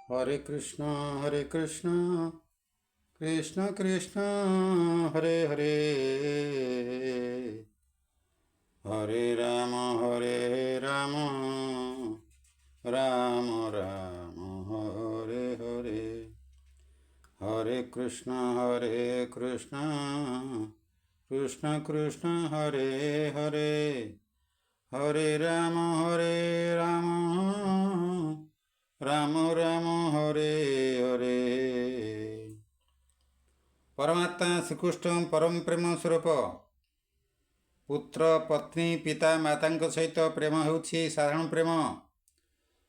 हरे कृष्ण कृष्ण कृष्ण हरे हरे हरे राम राम राम हरे हरे हरे कृष्ण कृष्ण कृष्ण हरे हरे हरे राम राम राम हरे हरे। परमात्मा श्रीकृष्ण परम प्रेम स्वरूप पुत्र पत्नी पिता माता सहित प्रेम ହେଉଛି साधारण प्रेम।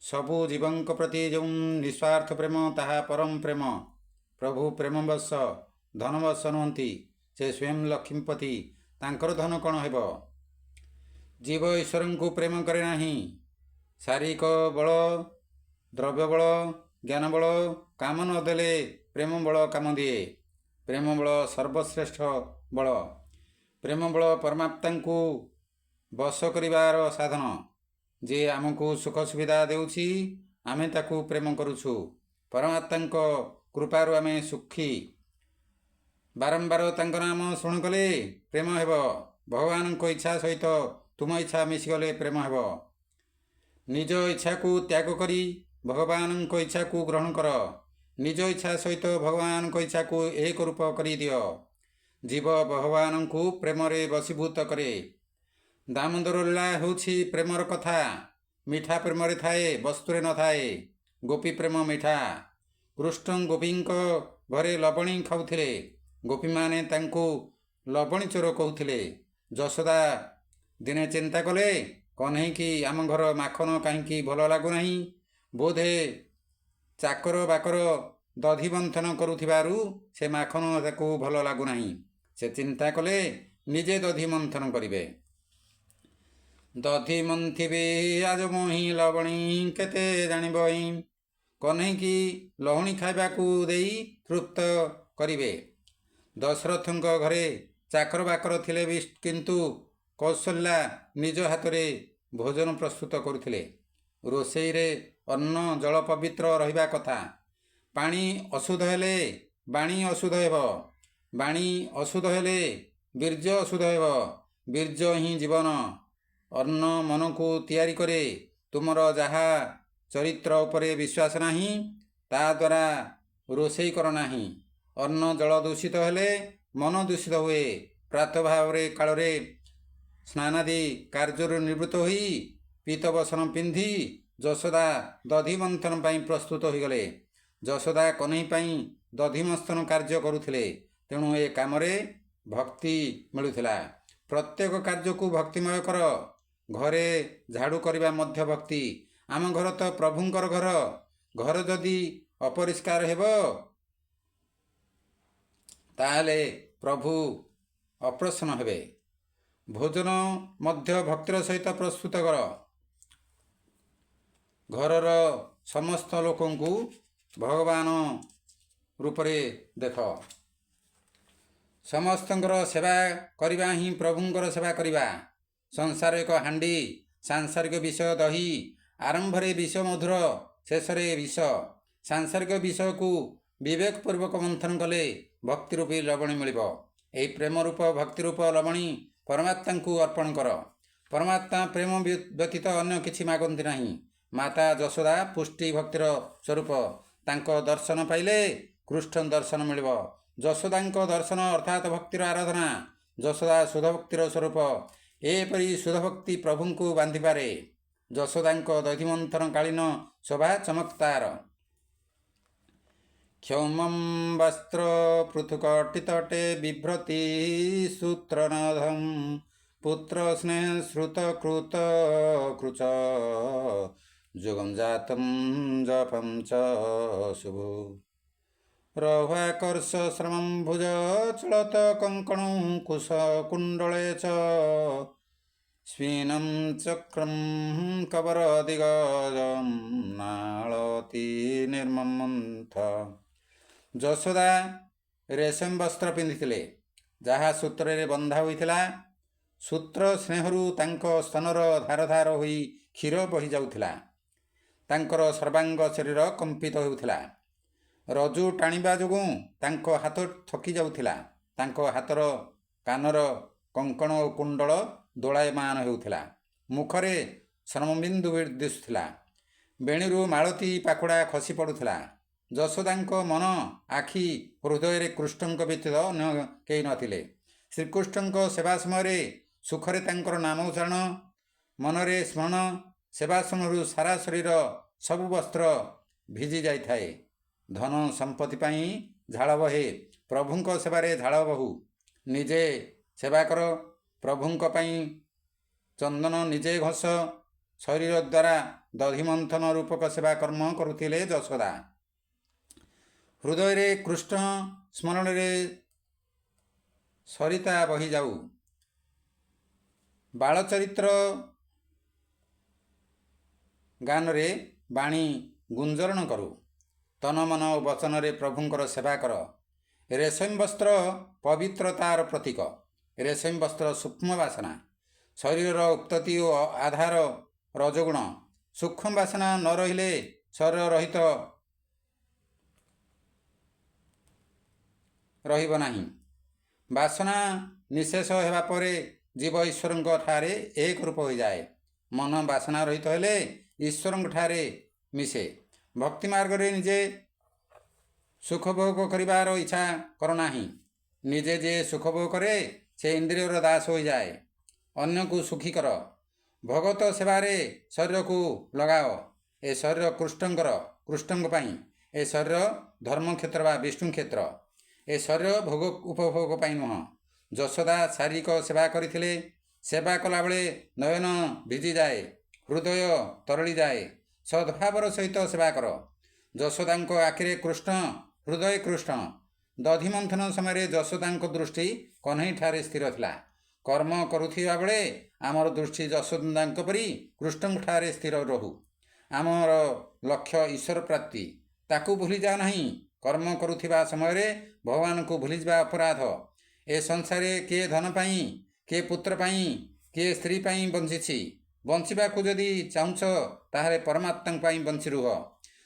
सबु जीवों प्रति जो निस्वार्थ प्रेम ताहा परम प्रेम। प्रभु प्रेमवश धनवश नुहति से स्वयं लक्ष्मीपति तांकर धन कौन हेब। जीव ईश्वर को प्रेम करे नाही। शारीरिक बल द्रव्य बल ज्ञान बल काम नदेले प्रेम बल काम दिए। प्रेम बल सर्वश्रेष्ठ बल। प्रेम बल परमात्मा को बश करिवार साधन। जे आमको सुख सुविधा देउछि आमे ताकू प्रेम करुछु। परमात्मा कृपारु आमे सुखी। बारंबार तांकर नाम शुण कले प्रेम हेब। भगवान को इच्छा सहित तुम इच्छा मिशिगले प्रेम हेब। निज इच्छा को त्याग करी भगवान को इच्छा को ग्रहण कर। निज इच्छा सहित भगवान को इच्छा को एक रूप करी दियो। जीव भगवान को प्रेम रे वशीभूत करे। दामोदर लीला होछि प्रेमर कथा। मिठा प्रेम रे थाए वस्तुरे न थाए। गोपी प्रेम मिठा। कृष्ण गोपी घरे लवणी खाऊथिले। गोपी माने तांको लवणी चोर कहूथिले। यशोदा दिने चिंता कले कन्हई की आम घर माखन कहीं भल लगुना। बोधे चाकर बाकर दधि मंथन करुथिबारु से माखन ताकू भल लगुना। से चिंता कले निजे दधि मंथन करिवे। दधि मंथिबे आज मोही लवणी केते जानिबई। कन्हई की लहुणी खाइबाकू देई तृप्त करिवे। दशरथ घरे चाकर बाकर थिले भी किंतु कौशल्या निज हाथ रे भोजन प्रस्तुत करुथिले। रोषेई रे अन्न जल पवित्र रहिबा कथा। पानी अशुद्ध हेले बाणी अशुद्ध हेब। बाणी अशुद्ध हेले बीर्ज अशुद्ध हेब। बीर्ज ही जीवन। अन्न मन को तैयारी करे। तुमर जहा चरित्र उपरे विश्वास नाही ता द्वारा रोषेई कर नाही। अन्न जल दूषित हेले मन दूषित हुए। प्रातः भाव काल रे स्नानादि कार्य निवृत्त होई पीतवसन पिंधि यशोदा दधि मंथन पाई प्रस्तुत हो गले। यशोदा कन्हई पाई दधि मंथन कार्य करुथिले। तेणु ए कामरे भक्ति मिलुथिला। प्रत्येक कार्य को भक्तिमय कर। घरे झाड़ू करबा मध्य भक्ति। आम घर तो प्रभुंकर घर। घर जदि अपरिष्कार हेब ताहले प्रभु अप्रसन्न हेबे। भोजन मध्य भक्तिर सहित प्रस्तुत कर। घरर समस्त लोकों को भगवान रूपरे देख। समस्तंकर सेवा करिबा ही प्रभुंकर सेवा करिबा। संसार एक हांडी। सांसारिक विष दही। आरंभरे विष मधुर शेषरे विष। सांसारिक विष को विवेक पूर्वक मंथन कले भक्ति रूपी लवणी मिलिब। एही प्रेम रूप भक्ति रूप लवणी परमात्मा को अर्पण कर। परमात्मा प्रेम व्यतीत अन्य किछि मागंती नाही। माता यशोदा पुष्टि भक्तिर स्वरूप। तांको दर्शन पाइले कृष्ण दर्शन मिलिब। यशोदांको दर्शन अर्थात भक्तिर आराधना। यशोदा शुद्ध भक्तिर स्वरूप। एपरि शुद्ध भक्ति प्रभु को बांधि पारे। यशोदांको दधिमंथन कालीन शोभा चमत्कार। क्षौमं वस्त्र पृथुकटितटे बिभ्रति सूत्रनाधम। पुत्र स्नेह श्रुत कृत कृच जुगम जातम जपम च शुभो। रह्वाकर्ष श्रमं भुज चलत कंकणं कुश कुंडले च। स्वीनं चक्रं कबरदिगजं नालति निर्ममंथ। यशोदा रेशम वस्त्र पिंधिथिले जहा सूत्र रे बंधा होइथिला। सूत्र स्नेहरु तांको स्तनर धार धार होई क्षीर बही जाउथिला। ତାଙ୍କର ସର୍ବାଙ୍ଗ ଶରୀର କମ୍ପିତ ହେଉଥିଲା। ରଜୁ ଟାଣିବା ଯୋଗୁଁ ତାଙ୍କ ହାତ ଥକି ଯାଉଥିଲା। ତାଙ୍କ ହାତର କାନର କଙ୍କଣ ଓ କୁଣ୍ଡଳ ଦୋଳାୟମାନ ହେଉଥିଲା। ମୁଖରେ ଶ୍ରମବିନ୍ଦୁ ଦିଶୁଥିଲା। ବେଣୀରୁ ମାଳତୀ ପାଖୁଡ଼ା ଖସି ପଡ଼ୁଥିଲା। ଯଶୋଦାଙ୍କ ମନ, ଆଖି, ହୃଦୟରେ କୃଷ୍ଣଙ୍କ ବ୍ୟତୀତ ଅନ୍ୟ କେହି ନଥିଲେ। ଶ୍ରୀକୃଷ୍ଣଙ୍କ ସେବା ସମୟରେ ସୁଖରେ ତାଙ୍କର ନାମ ଉଚ୍ଚାରଣ, ମନରେ ସ୍ମରଣ, ସେବା ସମୟରୁ ସାରା ଶରୀର ସବୁ ବସ୍ତ୍ର ଭିଜି ଯାଇଥାଏ। ଧନ ସମ୍ପତ୍ତି ପାଇଁ ଝାଳ ବହେ, ପ୍ରଭୁଙ୍କ ସେବାରେ ଝାଳ ବହୁ। ନିଜେ ସେବା କର, ପ୍ରଭୁଙ୍କ ପାଇଁ ଚନ୍ଦନ ନିଜେ ଘଷ। ଶରୀର ଦ୍ୱାରା ଦଧିମନ୍ଥନ ରୂପକ ସେବା କର୍ମ କରୁଥିଲେ ଯଶୋଦା। ହୃଦୟରେ କୃଷ୍ଣ ସ୍ମରଣରେ ସରିତା ବହିଯାଉ। ବାଳଚରିତ୍ର ଗାନରେ ବାଣୀ ଗୁଞ୍ଜରଣ କରୁ। ତନ ମନ ଓ ବଚନରେ ପ୍ରଭୁଙ୍କର ସେବା କର। ରେଶମ ବସ୍ତ୍ର ପବିତ୍ରତାର ପ୍ରତୀକ। ରେଶମ ବସ୍ତ୍ର ସୂକ୍ଷ୍ମ ବାସନା। ଶରୀରର ଉତ୍ପତ୍ତି ଓ ଆଧାର ରଜଗୁଣ। ସୂକ୍ଷ୍ମ ବାସନା ନ ରହିଲେ ଶରୀର ରହିତ ରହିବ ନାହିଁ। ବାସନା ନିଶେଷ ହେବା ପରେ ଜୀବ ଈଶ୍ୱରଙ୍କ ଠାରେ ଏକ ରୂପ ହୋଇଯାଏ। ମନ ବାସନା ରହିତ ହେଲେ ଈଶ୍ୱରଙ୍କ ଠାରେ ମିଶେ। ଭକ୍ତି ମାର୍ଗରେ ନିଜେ ସୁଖଭୋଗ କରିବାର ଇଚ୍ଛା କର ନାହିଁ। ନିଜେ ଯେ ସୁଖଭୋଗ କରେ ସେ ଇନ୍ଦ୍ରିୟର ଦାସ ହୋଇଯାଏ। ଅନ୍ୟକୁ ସୁଖୀ କର। ଭଗତ ସେବାରେ ଶରୀରକୁ ଲଗାଅ। ଏ ଶରୀର କୃଷ୍ଣଙ୍କର, କୃଷ୍ଣଙ୍କ ପାଇଁ। ଏ ଶରୀର ଧର୍ମକ୍ଷେତ୍ର ବା ବିଷ୍ଣୁକ୍ଷେତ୍ର। ଏ ଶରୀର ଭୋଗ ଉପଭୋଗ ପାଇଁ ନୁହଁ। ଯଶୋଦା ଶାରୀରିକ ସେବା କରିଥିଲେ। ସେବା କଲାବେଳେ ନୟନ ଭିଜିଯାଏ, ହୃଦୟ ତରଳିଯାଏ। ସଦ୍ଭାବର ସହିତ ସେବା କର। ଯଶୋଦାଙ୍କ ଆଖିରେ କୃଷ୍ଣ, ହୃଦୟ କୃଷ୍ଣ। ଦଧିମନ୍ଥନ ସମୟରେ ଯଶୋଦାଙ୍କ ଦୃଷ୍ଟି କହ୍ନେଇଠାରେ ସ୍ଥିର ଥିଲା। କର୍ମ କରୁଥିବା ବେଳେ ଆମର ଦୃଷ୍ଟି ଯଶୋଦାଙ୍କ ପରି କୃଷ୍ଣଙ୍କଠାରେ ସ୍ଥିର ରହୁ। ଆମର ଲକ୍ଷ୍ୟ ଈଶ୍ୱର ପ୍ରାପ୍ତି। ତାକୁ ଭୁଲିଯାଅ ନାହିଁ। କର୍ମ କରୁଥିବା ସମୟରେ ଭଗବାନଙ୍କୁ ଭୁଲିଯିବା ଅପରାଧ। ଏ ସଂସାରରେ କିଏ ଧନ ପାଇଁ, କିଏ ପୁତ୍ର ପାଇଁ, କିଏ ସ୍ତ୍ରୀ ପାଇଁ ବଞ୍ଚିଛି। ବଞ୍ଚିବାକୁ ଯଦି ଚାହୁଁଛ ତାହେଲେ ପରମାତ୍ମାଙ୍କ ପାଇଁ ବଞ୍ଚି ରୁହ।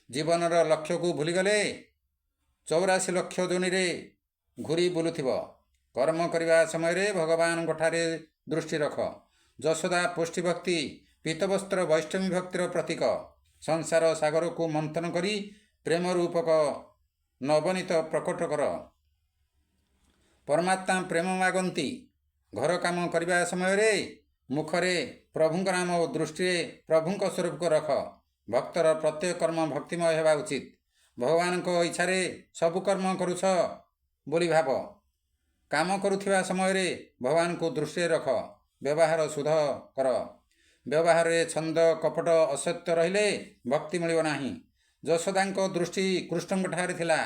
ଜୀବନର ଲକ୍ଷ୍ୟକୁ ଭୁଲିଗଲେ 84 ଲକ୍ଷ ଯୋନିରେ ଘୁରି ବୁଲୁଥିବ। କର୍ମ କରିବା ସମୟରେ ଭଗବାନଙ୍କଠାରେ ଦୃଷ୍ଟି ରଖ। ଯଶୋଦା ପୁଷ୍ଟିଭକ୍ତି, ପୀତବସ୍ତ୍ର ବୈଷ୍ଣବୀ ଭକ୍ତିର ପ୍ରତୀକ। ସଂସାର ସାଗରକୁ ମନ୍ଥନ କରି ପ୍ରେମ ରୂପକ ନବନୀତ ପ୍ରକଟ କର। ପରମାତ୍ମା ପ୍ରେମ ମାଗନ୍ତି। ଘର କାମ କରିବା ସମୟରେ ମୁଖରେ ପ୍ରଭୁଙ୍କ ନାମ ଓ ଦୃଷ୍ଟିରେ ପ୍ରଭୁଙ୍କ ସ୍ୱରୂପକୁ ରଖ। ଭକ୍ତର ପ୍ରତ୍ୟେକ କର୍ମ ଭକ୍ତିମୟ ହେବା ଉଚିତ। ଭଗବାନଙ୍କ ଇଚ୍ଛାରେ ସବୁ କର୍ମ କରୁଛ ବୋଲି ଭାବ। କାମ କରୁଥିବା ସମୟରେ ଭଗବାନଙ୍କୁ ଦୃଷ୍ଟିରେ ରଖ। ବ୍ୟବହାର ଶୁଦ୍ଧ କର। ବ୍ୟବହାରରେ ଛନ୍ଦ, କପଟ, ଅସତ୍ୟ ରହିଲେ ଭକ୍ତି ମିଳିବ ନାହିଁ। ଯଶୋଦାଙ୍କ ଦୃଷ୍ଟି କୃଷ୍ଣଙ୍କଠାରେ ଥିଲା।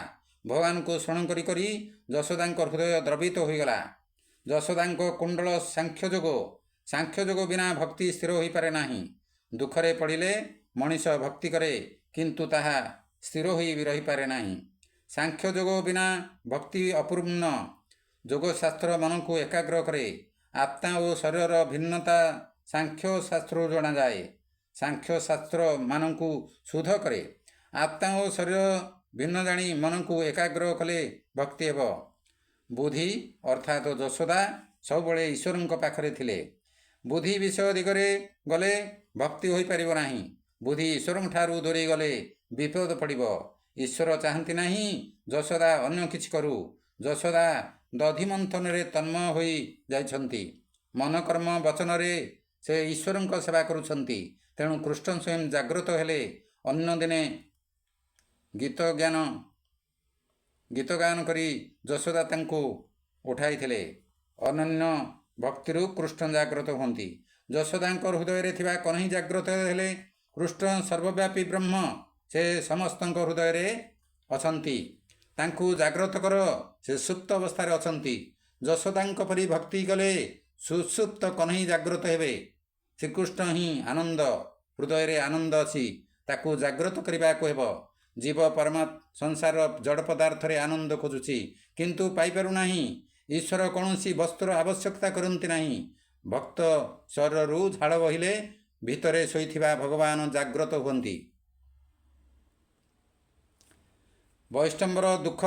ଭଗବାନଙ୍କୁ ସ୍ମରଣ କରି କରି ଯଶୋଦାଙ୍କ ହୃଦୟ ଦ୍ରବିତ ହୋଇଗଲା। ଯଶୋଦାଙ୍କ କୁଣ୍ଡଳ ସାଂଖ୍ୟଯୋଗ। ସାଂଖ୍ୟଯୋଗ ବିନା ଭକ୍ତି ସ୍ଥିର ହୋଇପାରେ ନାହିଁ। ଦୁଃଖରେ ପଡ଼ିଲେ ମଣିଷ ଭକ୍ତି କରେ, କିନ୍ତୁ ତାହା ସ୍ଥିର ହୋଇ ରହିପାରେ ନାହିଁ। ସାଂଖ୍ୟଯୋଗ ବିନା ଭକ୍ତି ଅପୂର୍ଣ୍ଣ। ଯୋଗଶାସ୍ତ୍ର ମନକୁ ଏକାଗ୍ର କରେ। ଆତ୍ମା ଓ ଶରୀରର ଭିନ୍ନତା ସାଂଖ୍ୟ ଶାସ୍ତ୍ରରୁ ଜଣାଯାଏ। ସାଂଖ୍ୟ ଶାସ୍ତ୍ର ମାନଙ୍କୁ ଶୁଦ୍ଧ କରେ। ଆତ୍ମା ଓ ଶରୀର ଭିନ୍ନ ଜାଣି ମନକୁ ଏକାଗ୍ର କଲେ ଭକ୍ତି ହେବ। ବୁଦ୍ଧି ଅର୍ଥାତ୍ ଯଶୋଦା ସବୁବେଳେ ଈଶ୍ୱରଙ୍କ ପାଖରେ ଥିଲେ। ବୁଦ୍ଧି ବିଷୟ ଦିଗରେ ଗଲେ ଭକ୍ତି ହୋଇପାରିବ ନାହିଁ। ବୁଦ୍ଧି ଈଶ୍ୱରଙ୍କ ଠାରୁ ଦୂରେଇ ଗଲେ ବିପଦ ପଡ଼ିବ। ଈଶ୍ୱର ଚାହାନ୍ତି ନାହିଁ ଯଶୋଦା ଅନ୍ୟ କିଛି କରୁ। ଯଶୋଦା ଦଧିମନ୍ଥନରେ ତନ୍ମୟ ହୋଇ ଯାଇଛନ୍ତି। ମନକର୍ମ ବଚନରେ ସେ ଈଶ୍ୱରଙ୍କ ସେବା କରୁଛନ୍ତି। ତେଣୁ କୃଷ୍ଣ ସ୍ୱୟଂ ଜାଗ୍ରତ ହେଲେ। ଅନ୍ୟ ଦିନେ ଗୀତ ଗାନ କରି ଯଶୋଦା ତାଙ୍କୁ ଉଠାଇଥିଲେ। ଅନନ୍ୟ ଭକ୍ତିରୁ କୃଷ୍ଣ ଜାଗ୍ରତ ହୁଅନ୍ତି। ଯଶୋଦାଙ୍କ ହୃଦୟରେ ଥିବା କହ୍ନେଇ ଜାଗ୍ରତ ହେଲେ। କୃଷ୍ଣ ସର୍ବବ୍ୟାପୀ ବ୍ରହ୍ମ। ସେ ସମସ୍ତଙ୍କ ହୃଦୟରେ ଅଛନ୍ତି। ତାଙ୍କୁ ଜାଗ୍ରତ କର। ସେ ସୁପ୍ତ ଅବସ୍ଥାରେ ଅଛନ୍ତି। ଯଶୋଦାଙ୍କ ପରି ଭକ୍ତି କଲେ ସୁସୁପ୍ତ କହ୍ନେଇ ଜାଗ୍ରତ ହେବେ। ଶ୍ରୀକୃଷ୍ଣ ହିଁ ଆନନ୍ଦ। ହୃଦୟରେ ଆନନ୍ଦ ଅଛି, ତାକୁ ଜାଗ୍ରତ କରିବାକୁ ହେବ। ଜୀବ ସଂସାର ଜଡ଼ ପଦାର୍ଥରେ ଆନନ୍ଦ ଖୋଜୁଛି, କିନ୍ତୁ ପାଇପାରୁନାହିଁ। ଈଶ୍ୱର କୌଣସି ବସ୍ତୁର ଆବଶ୍ୟକତା କରନ୍ତି ନାହିଁ। ଭକ୍ତ ଶରୀରରୁ ଝାଳ ବହିଲେ ଭିତରେ ଶୋଇଥିବା ଭଗବାନ ଜାଗ୍ରତ ହୁଅନ୍ତି। ବୈଷ୍ଣବର ଦୁଃଖ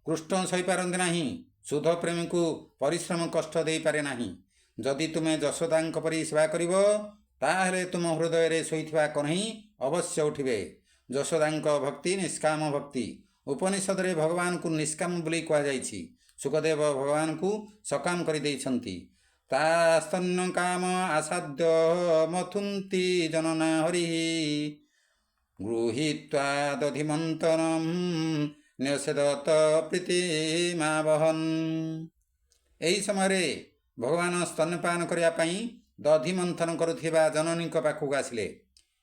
କୃଷ୍ଣ ସହିପାରନ୍ତି ନାହିଁ। ଶୁଦ୍ଧ ପ୍ରେମୀକୁ ପରିଶ୍ରମ କଷ୍ଟ ଦେଇପାରେ ନାହିଁ। ଯଦି ତୁମେ ଯଶୋଦାଙ୍କ ପରି ସେବା କରିବ, ତାହେଲେ ତୁମ ହୃଦୟରେ ଶୋଇଥିବା କହ୍ନେଇ ଅବଶ୍ୟ ଉଠିବେ। ଯଶୋଦାଙ୍କ ଭକ୍ତି ନିଷ୍କାମ ଭକ୍ତି। ଉପନିଷଦରେ ଭଗବାନଙ୍କୁ ନିଷ୍କାମ ବୋଲି କୁହାଯାଇଛି। ସୁଖଦେବ ଭଗବାନଙ୍କୁ ସକାମ କରିଦେଇଛନ୍ତି। ତା ସ୍ତନ୍ୟ କାମ ଆସାଦ୍ୟ ମଥୁନ୍ତି ଜନନା ହରି ଗୃହୀତ୍ୱା ଦଧିମନ୍ତନମ୍ ନ୍ୟସେଦତ ପ୍ରୀତିମାବହନ୍। ଏହି ସମୟରେ ଭଗବାନ ସ୍ତନ୍ୟପାନ କରିବା ପାଇଁ ଦଧି ମନ୍ଥନ କରୁଥିବା ଜନନୀଙ୍କ ପାଖକୁ ଆସିଲେ।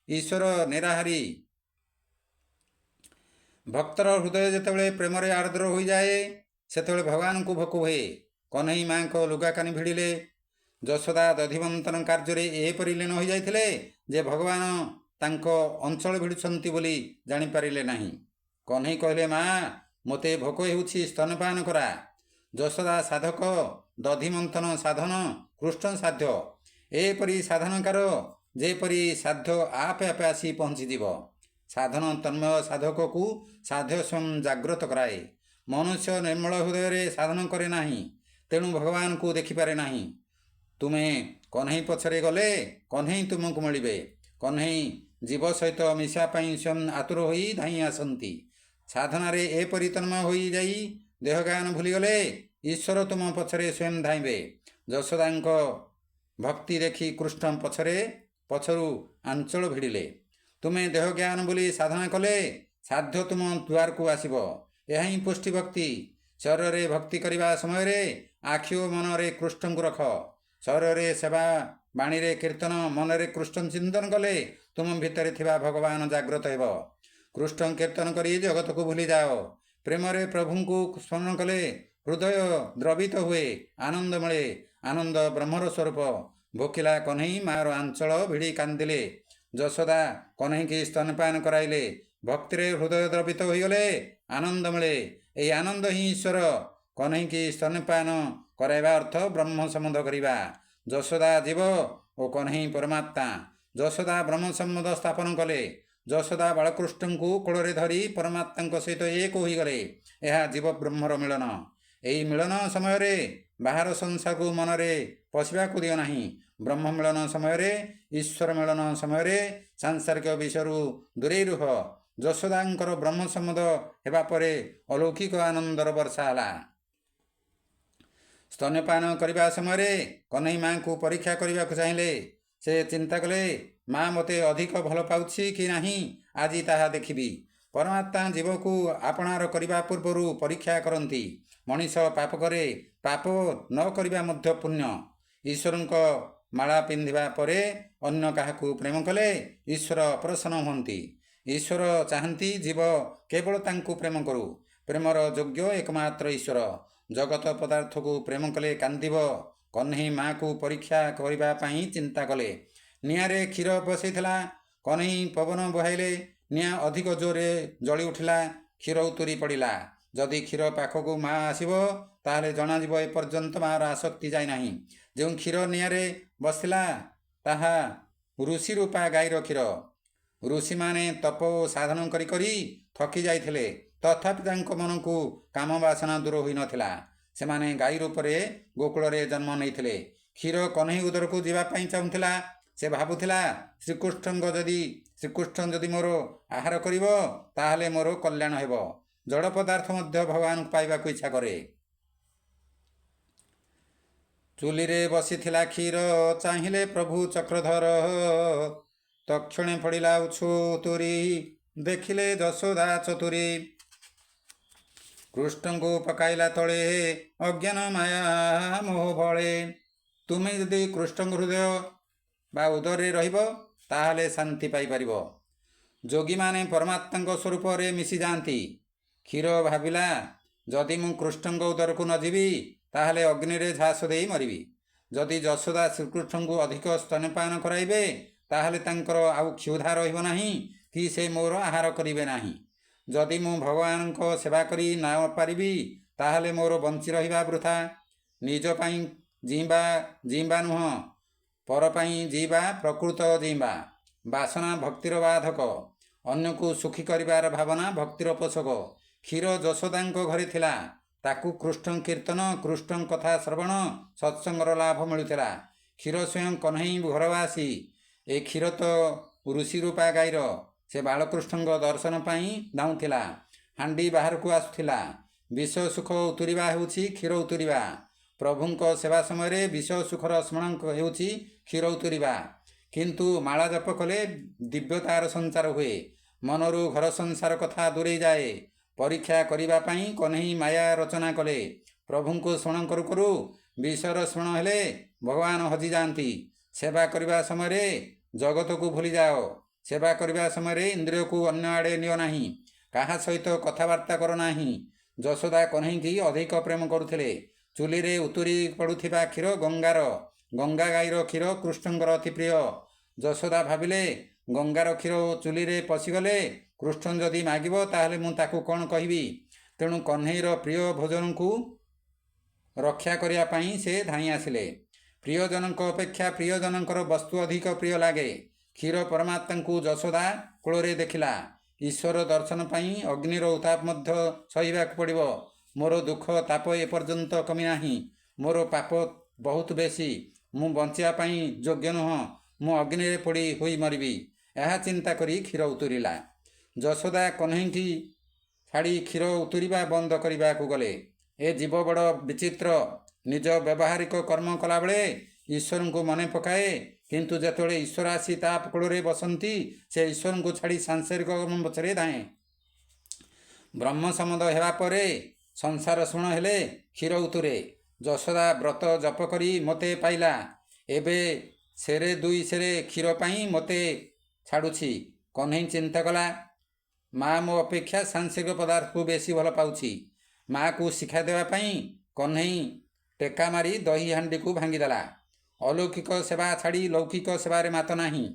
ଈଶ୍ୱର ନିରାହାରୀ। ଭକ୍ତର ହୃଦୟ ଯେତେବେଳେ ପ୍ରେମରେ ଆର୍ଦ୍ର ହୋଇଯାଏ, ସେତେବେଳେ ଭଗବାନଙ୍କୁ ଭୋକ ହୁଏ। କହ୍ନେଇ ମାଙ୍କ ଲୁଗାକାନି ଭିଡ଼ିଲେ। ଯଶୋଦା ଦଧିମନ୍ତନ କାର୍ଯ୍ୟରେ ଏପରି ଲୀନ ହୋଇଯାଇଥିଲେ ଯେ ଭଗବାନ ତାଙ୍କ ଅଞ୍ଚଳ ଭିଡ଼ୁଛନ୍ତି ବୋଲି ଜାଣିପାରିଲେ ନାହିଁ। କହ୍ନେଇ କହିଲେ, ମା, ମୋତେ ଭୋକ ହେଉଛି, ସ୍ତନପାନ କରା। ଯଶୋଦା ସାଧକ, ଦଧିମନ୍ଥନ ସାଧନ କୃଷ୍ଣ ସାଧ୍ୟ। ଏପରି ସାଧନକାର ଯେପରି ସାଧ୍ୟ ଆପେ ଆପେ ଆସି ପହଞ୍ଚିଯିବ। ସାଧନ ତନ୍ମୟ ସାଧକକୁ ସାଧ୍ୟ ସ୍ୱୟଂ ଜାଗ୍ରତ କରାଏ। ମନୁଷ୍ୟ ନିର୍ମଳ ହୃଦୟରେ ସାଧନ କରେ ନାହିଁ, ତେଣୁ ଭଗବାନଙ୍କୁ ଦେଖିପାରେ ନାହିଁ। ତୁମେ କହ୍ନେଇ ପଛରେ ଗଲେ କହ୍ନେଇ ତୁମକୁ ମିଳିବେ। କହ୍ନେଇ ଜୀବ ସହିତ ମିଶିବା ପାଇଁ ସ୍ୱୟଂ ଆତୁର ହୋଇ ଧାଇଁ ଆସନ୍ତି। ସାଧନାରେ ଏପରି ତନ୍ମୟ ହୋଇଯାଇ ଦେହଜ୍ଞାନ ଭୁଲିଗଲେ ଈଶ୍ୱର ତୁମ ପଛରେ ସ୍ୱୟଂ ଧାଇଁବେ। ଯଶୋଦାଙ୍କ ଭକ୍ତି ଦେଖି କୃଷ୍ଣ ପଛରୁ ଆଞ୍ଚଳ ଭିଡ଼ିଲେ। ତୁମେ ଦେହଜ୍ଞାନ ବୋଲି ସାଧନା କଲେ ସାଧ୍ୟ ତୁମ ଦ୍ୱାରକୁ ଆସିବ। ଏହା ହିଁ ପୁଷ୍ଟି ଭକ୍ତି। ଶରୀରରେ ଭକ୍ତି କରିବା ସମୟରେ ଆଖି ଓ ମନରେ କୃଷ୍ଣଙ୍କୁ ରଖ। ଶରୀରରେ ସେବା, ବାଣୀରେ କୀର୍ତ୍ତନ, ମନରେ କୃଷ୍ଣ ଚିନ୍ତନ କଲେ ତୁମ ଭିତରେ ଥିବା ଭଗବାନ ଜାଗ୍ରତ ହେବ। କୃଷ୍ଣ କୀର୍ତ୍ତନ କରି ଜଗତକୁ ଭୁଲିଯାଅ। ପ୍ରେମରେ ପ୍ରଭୁଙ୍କୁ ସ୍ମରଣ କଲେ ହୃଦୟ ଦ୍ରବିତ ହୁଏ, ଆନନ୍ଦ ମିଳେ। ଆନନ୍ଦ ବ୍ରହ୍ମର ସ୍ୱରୂପ। ଭୋକିଲା କହ୍ନେଇ ମାର ଆଞ୍ଚଳ ଭିଡ଼ି କାନ୍ଦିଲେ। ଯଶୋଦା କହ୍ନେଇକି ସ୍ତନପାନ କରାଇଲେ। ଭକ୍ତିରେ ହୃଦୟ ଦ୍ରବିତ ହୋଇଗଲେ ଆନନ୍ଦ ମିଳେ। ଏହି ଆନନ୍ଦ ହିଁ ଈଶ୍ୱର। କହ୍ନେଇକି ସ୍ତନପାନ କରାଇବା ଅର୍ଥ ବ୍ରହ୍ମ ସମ୍ବନ୍ଧ କରିବା। ଯଶୋଦା ଜୀବ ଓ କହ୍ନେଇ ପରମାତ୍ମା। ଯଶୋଦା ବ୍ରହ୍ମ ସମ୍ବନ୍ଧ ସ୍ଥାପନ କଲେ। ଯଶୋଦା ବାଳକୃଷ୍ଣଙ୍କୁ କୋଳରେ ଧରି ପରମାତ୍ମାଙ୍କ ସହିତ ଏକ ହୋଇଗଲେ। ଏହା ଜୀବ ବ୍ରହ୍ମର ମିଳନ। ଏହି ମିଳନ ସମୟରେ ବାହାର ସଂସାରକୁ ମନରେ ପଶିବାକୁ ଦିଅ ନାହିଁ। ବ୍ରହ୍ମ ମିଳନ ସମୟରେ, ଈଶ୍ୱର ମିଳନ ସମୟରେ ସାଂସାରିକ ବିଷୟରୁ ଦୂରେଇ ରୁହ। ଯଶୋଦାଙ୍କର ବ୍ରହ୍ମ ସମ୍ବନ୍ଧ ହେବା ପରେ ଅଲୌକିକ ଆନନ୍ଦର ବର୍ଷା ହେଲା। ସ୍ତନ୍ୟପାନ କରିବା ସମୟରେ କହ୍ନେଇ ମାଙ୍କୁ ପରୀକ୍ଷା କରିବାକୁ ଚାହିଁଲେ। ସେ ଚିନ୍ତା କଲେ, ମା ମୋତେ ଅଧିକ ଭଲ ପାଉଛି କି ନାହିଁ, ଆଜି ତାହା ଦେଖିବି। ପରମାତ୍ମା ଜୀବକୁ ଆପଣାର କରିବା ପୂର୍ବରୁ ପରୀକ୍ଷା କରନ୍ତି। ମଣିଷ ପାପ କରେ, ପାପ ନ କରିବା ମଧ୍ୟ ପୁଣ୍ୟ। ଈଶ୍ୱରଙ୍କ ମାଳା ପିନ୍ଧିବା ପରେ ଅନ୍ୟ କାହାକୁ ପ୍ରେମ କଲେ ଈଶ୍ୱର ପ୍ରସନ୍ନ ହୁଅନ୍ତି। ଈଶ୍ୱର ଚାହାନ୍ତି ଜୀବ କେବଳ ତାଙ୍କୁ ପ୍ରେମ କରୁ। ପ୍ରେମର ଯୋଗ୍ୟ ଏକମାତ୍ର ଈଶ୍ୱର। ଜଗତ ପଦାର୍ଥକୁ ପ୍ରେମ କଲେ କାନ୍ଦିବ। କହ୍ନେଇ ମାକୁ ପରୀକ୍ଷା କରିବା ପାଇଁ ଚିନ୍ତା କଲେ। ନିଆଁରେ କ୍ଷୀର ବସେଇଥିଲା। କହ୍ନେଇ ପବନ ବୁହାଇଲେ। ନିଆଁ ଅଧିକ ଜୋରରେ ଜଳି ଉଠିଲା। କ୍ଷୀର ଉତୁରି ପଡ଼ିଲା। ଯଦି କ୍ଷୀର ପାଖକୁ ମା ଆସିବ, ତାହେଲେ ଜଣାଯିବ ଏପର୍ଯ୍ୟନ୍ତ ମାର ଆସକ୍ତି ଯାଇନାହିଁ। ଯେଉଁ କ୍ଷୀର ନିଆଁରେ ବସିଥିଲା ତାହା ଋଷି ରୂପା ଗାଈର କ୍ଷୀର। ଋଷିମାନେ ତପ ଓ ସାଧନ କରି କରି ଥକି ଯାଇଥିଲେ, ତଥାପି ତାଙ୍କ ମନକୁ କାମ ବାସନା ଦୂର ହୋଇନଥିଲା। ସେମାନେ ଗାଈ ରୂପରେ ଗୋକୁଳରେ ଜନ୍ମ ନେଇଥିଲେ। କ୍ଷୀର କହ୍ନେଇ ଉଦରକୁ ଯିବା ପାଇଁ ଚାହୁଁଥିଲା। ସେ ଭାବୁଥିଲା, ଶ୍ରୀକୃଷ୍ଣ ଯଦି ମୋର ଆହାର କରିବ, ତାହେଲେ ମୋର କଲ୍ୟାଣ ହେବ। ଜଡ଼ ପଦାର୍ଥ ମଧ୍ୟ ଭଗବାନଙ୍କୁ ପାଇବାକୁ ଇଚ୍ଛା କରେ। ଚୁଲିରେ ବସିଥିଲା କ୍ଷୀର, ଚାହିଁଲେ ପ୍ରଭୁ ଚକ୍ରଧର। ତକ୍ଷଣେ ପଡ଼ିଲା ଉଛୁତୁରି, ଦେଖିଲେ ଯଶୋଦା ଚତୁରୀ। କୃଷ୍ଣଙ୍କୁ ପକାଇଲା ତଳେ, ଅଜ୍ଞାନ ମାୟା ମୋହ ବଳେ। ତୁମେ ଯଦି କୃଷ୍ଣଙ୍କ ହୃଦୟ ବା ଉଦରରେ ରହିବ, ତାହେଲେ ଶାନ୍ତି ପାଇପାରିବ। ଯୋଗୀମାନେ ପରମାତ୍ମାଙ୍କ ସ୍ୱରୂପରେ ମିଶିଯାଆନ୍ତି। କ୍ଷୀର ଭାବିଲା, ଯଦି ମୁଁ କୃଷ୍ଣଙ୍କ ଉଦରକୁ ନ ଯିବି, ତାହେଲେ ଅଗ୍ନିରେ ଝାସ ଦେଇ ମରିବି। ଯଦି ଯଶୋଦା ଶ୍ରୀକୃଷ୍ଣଙ୍କୁ ଅଧିକ ସ୍ତନ୍ୟପାନ କରାଇବେ, ତାହେଲେ ତାଙ୍କର ଆଉ କ୍ଷୁଧା ରହିବ ନାହିଁ କି ସେ ମୋର ଆହାର କରିବେ ନାହିଁ। ଯଦି ମୁଁ ଭଗବାନଙ୍କ ସେବା କରି ନ ପାରିବି, ତାହେଲେ ମୋର ବଞ୍ଚି ରହିବା ବୃଥା। ନିଜ ପାଇଁ ଜୀଇବା ନୁହଁ, ପର ପାଇଁ ଜୀଇବା ପ୍ରକୃତ ଜୀଇବା। ବାସନା ଭକ୍ତିର ବାଧକ। ଅନ୍ୟକୁ ସୁଖୀ କରିବାର ଭାବନା ଭକ୍ତିର ପୋଷକ। କ୍ଷୀର ଯଶୋଦାଙ୍କ ଘରେ ଥିଲା। ତାକୁ କୃଷ୍ଣ କୀର୍ତ୍ତନ, କୃଷ୍ଣ କଥା ଶ୍ରବଣ, ସତ୍ସଙ୍ଗର ଲାଭ ମିଳୁଥିଲା। କ୍ଷୀର ସ୍ୱୟଂ କହ୍ନେଇ ଘରବାସୀ। ଏ କ୍ଷୀର ତ ଋଷି ରୂପା ଗାଈର। ସେ ବାଳକୃଷ୍ଣଙ୍କ ଦର୍ଶନ ପାଇଁ ଧାଉଁଥିଲା। ହାଣ୍ଡି ବାହାରକୁ ଆସୁଥିଲା। ବିଷ ସୁଖ ଉତୁରିବା ହେଉଛି କ୍ଷୀର ଉତୁରିବା। ପ୍ରଭୁଙ୍କ ସେବା ସମୟରେ ବିଷ ସୁଖର ସ୍ମରଣ ହେଉଛି କ୍ଷୀର ଉତୁରିବା। କିନ୍ତୁ ମାଳା ଜପ କଲେ ଦିବ୍ୟତାର ସଞ୍ଚାର ହୁଏ। ମନରୁ ଘର ସଂସାର କଥା ଦୂରେଇ ଯାଏ। ପରୀକ୍ଷା କରିବା ପାଇଁ କହ୍ନେଇ ମାୟା ରଚନା କଲେ। ପ୍ରଭୁଙ୍କୁ ସ୍ମରଣ କରୁ କରୁ ବିଷର ସ୍ମରଣ ହେଲେ ଭଗବାନ ହଜିଯାଆନ୍ତି। ସେବା କରିବା ସମୟରେ ଜଗତକୁ ଭୁଲିଯାଅ। ସେବା କରିବା ସମୟରେ ଇନ୍ଦ୍ରିୟକୁ ଅନ୍ୟ ଆଡ଼େ ନିଅ ନାହିଁ। କାହା ସହିତ କଥାବାର୍ତ୍ତା କର ନାହିଁ। ଯଶୋଦା କହ୍ନେଇକି ଅଧିକ ପ୍ରେମ କରୁଥିଲେ। ଚୁଲିରେ ଉତୁରି ପଡ଼ୁଥିବା କ୍ଷୀର ଗଙ୍ଗାର। ଗଙ୍ଗା ଗାଈର କ୍ଷୀର କୃଷ୍ଣଙ୍କର ଅତି ପ୍ରିୟ। ଯଶୋଦା ଭାବିଲେ, ଗଙ୍ଗାର କ୍ଷୀର ଚୁଲିରେ ପଶିଗଲେ କୃଷ୍ଣ ଯଦି ମାଗିବ ତାହେଲେ ମୁଁ ତାକୁ କ'ଣ କହିବି? ତେଣୁ କହ୍ନେଇର ପ୍ରିୟ ଭୋଜନକୁ ରକ୍ଷା କରିବା ପାଇଁ ସେ ଧାଇଁ ଆସିଲେ। ପ୍ରିୟଜନଙ୍କ ଅପେକ୍ଷା ପ୍ରିୟଜନଙ୍କର ବସ୍ତୁ ଅଧିକ ପ୍ରିୟ ଲାଗେ। କ୍ଷୀର ପରମାତ୍ମାଙ୍କୁ ଯଶୋଦା କୋଳରେ ଦେଖିଲା। ଈଶ୍ୱର ଦର୍ଶନ ପାଇଁ ଅଗ୍ନିର ଉତ୍ତାପ ମଧ୍ୟ ସହିବାକୁ ପଡ଼ିବ। ମୋର ଦୁଃଖ ତାପ ଏପର୍ଯ୍ୟନ୍ତ କମି ନାହିଁ। ମୋର ପାପ ବହୁତ ବେଶୀ। ମୁଁ ବଞ୍ଚିବା ପାଇଁ ଯୋଗ୍ୟ ନୁହଁ। ମୁଁ ଅଗ୍ନିରେ ପୋଡ଼ି ହୋଇ ମରିବି। ଏହା ଚିନ୍ତା କରି କ୍ଷୀର ଉତୁରିଲା। ଯଶୋଦା କହ୍ନେଇକି ଛାଡ଼ି କ୍ଷୀର ଉତୁରିବା ବନ୍ଦ କରିବାକୁ ଗଲେ। ଏ ଜୀବ ବଡ଼ ବିଚିତ୍ର। ନିଜ ବ୍ୟବହାରିକ କର୍ମ କଲାବେଳେ ଈଶ୍ୱରଙ୍କୁ ମନେ ପକାଏ, କିନ୍ତୁ ଯେତେବେଳେ ଈଶ୍ୱର ଆସି ତା କୋଳରେ ବସନ୍ତି ସେ ଈଶ୍ୱରଙ୍କୁ ଛାଡ଼ି ସାଂସାରିକ କର୍ମ ପଛରେ ଧାଏଁ। ବ୍ରହ୍ମ ସମ୍ବନ୍ଧ ହେବା ପରେ ସଂସାର ଶୁଣ ହେଲେ କ୍ଷୀର ଉତୁରେ। ଯଶୋଦା ବ୍ରତ ଜପ କରି ମୋତେ ପାଇଲା। ଏବେ ସେରେ ଦୁଇ ସେରେ କ୍ଷୀର ପାଇଁ ମୋତେ ଛାଡ଼ୁଛି। କହ୍ନେଇ ଚିନ୍ତା କଲା, ମା ମୋ ଅପେକ୍ଷା ସାଂସାରିକ ପଦାର୍ଥକୁ ବେଶୀ ଭଲ ପାଉଛି। ମାକୁ ଶିକ୍ଷା ଦେବା ପାଇଁ କହ୍ନେଇ ଟେକା ମାରି ଦହି ହାଣ୍ଡିକୁ ଭାଙ୍ଗିଦେଲା। ଅଲୌକିକ ସେବା ଛାଡ଼ି ଲୌକିକ ସେବାରେ ମାତ ନାହିଁ।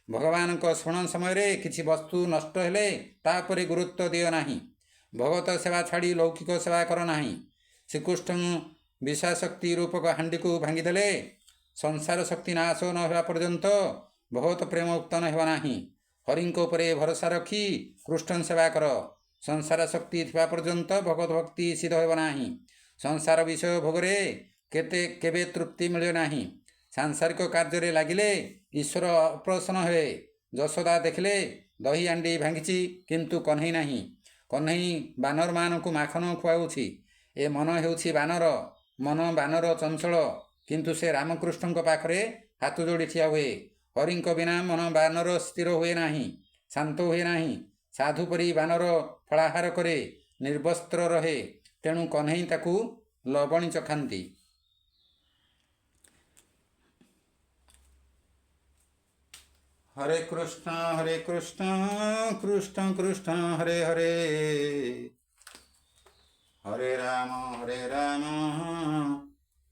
ଭଗବାନଙ୍କ ସ୍ମରଣ ସମୟରେ କିଛି ବସ୍ତୁ ନଷ୍ଟ ହେଲେ ତା ଉପରେ ଗୁରୁତ୍ୱ ଦିଅ ନାହିଁ। ଭଗବତ ସେବା ଛାଡ଼ି ଲୌକିକ ସେବା କର ନାହିଁ। ଶ୍ରୀକୃଷ୍ଣ ବିଷାଶକ୍ତି ରୂପକ ହାଣ୍ଡିକୁ ଭାଙ୍ଗିଦେଲେ ସଂସାର ଶକ୍ତି ନାଶ ନ ହେବା ପର୍ଯ୍ୟନ୍ତ ଭଗବତ ପ୍ରେମ ଉତ୍ପନ୍ନ ହେବ ନାହିଁ। ହରିଙ୍କ ଉପରେ ଭରସା ରଖି କୃଷ୍ଣ ସେବା କର। ସଂସାର ଶକ୍ତି ଥିବା ପର୍ଯ୍ୟନ୍ତ ଭଗବତ ଭକ୍ତି ସିଦ୍ଧ ହେବ ନାହିଁ। ସଂସାର ବିଷୟ ଭୋଗରେ କେବେ ତୃପ୍ତି ମିଳେ ନାହିଁ। ସାଂସାରିକ କାର୍ଯ୍ୟରେ ଲାଗିଲେ ଈଶ୍ୱର ଅପ୍ରସନ୍ନ ହେବେ। ଯଶୋଦା ଦେଖିଲେ ଦହି ହାଣ୍ଡି ଭାଙ୍ଗିଛି, କିନ୍ତୁ କହ୍ନେଇ ନାହିଁ। କହ୍ନେଇ ବାନରମାନଙ୍କୁ ମାଖନ ଖୁଆଉଛି। ଏ ମନ ହେଉଛି ବାନର। ମନ ବାନର ଚଞ୍ଚଳ, କିନ୍ତୁ ସେ ରାମକୃଷ୍ଣଙ୍କ ପାଖରେ ହାତ ଯୋଡ଼ି ଠିଆ ହୁଏ। ହରିଙ୍କ ବିନା ମନ ବାନର ସ୍ଥିର ହୁଏ ନାହିଁ, ଶାନ୍ତ ହୁଏ ନାହିଁ। ସାଧୁ ପରି ବାନର ଫଳାହାର କରେ, ନିର୍ବସ୍ତ୍ର ରହେ। ତେଣୁ କହ୍ନେଇ ତାକୁ ଲବଣୀ ଚଖାନ୍ତି। ହରେ କୃଷ୍ଣ କୃଷ୍ଣ କୃଷ୍ଣ ହରେ ହରେ, ହରେ ରାମ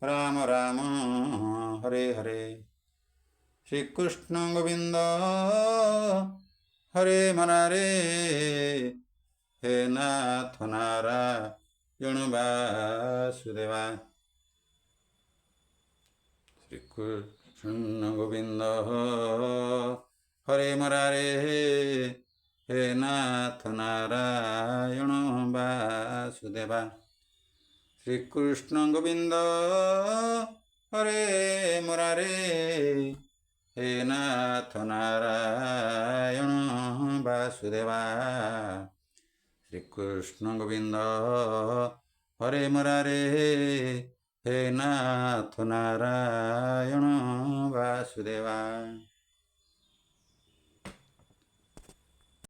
ରାମ ରାମ ହରେ ହରେ। ଶ୍ରୀକୃଷ୍ଣ ଗୋବିନ୍ଦ ହରେ ମନାରେ, ହେ ନାଥ ନାରାୟଣ ବାସୁଦେବା। ଶ୍ରୀକୃଷ୍ଣ ଗୋବିନ୍ଦ ହରେ ମରାରେ, ହେ ନାଥ ନାରାୟଣ ବାସୁଦେବା। ଶ୍ରୀକୃଷ୍ଣ ଗୋବିନ୍ଦ ହରେ ମରାରେ, ହେ ନାଥ ନାରାୟଣ ବାସୁଦେବା। ଶ୍ରୀକୃଷ୍ଣ ଗୋବିନ୍ଦ ହରେ ମରାରେ, ହେ ନାଥ ନାରାୟଣ ବାସୁଦେବା।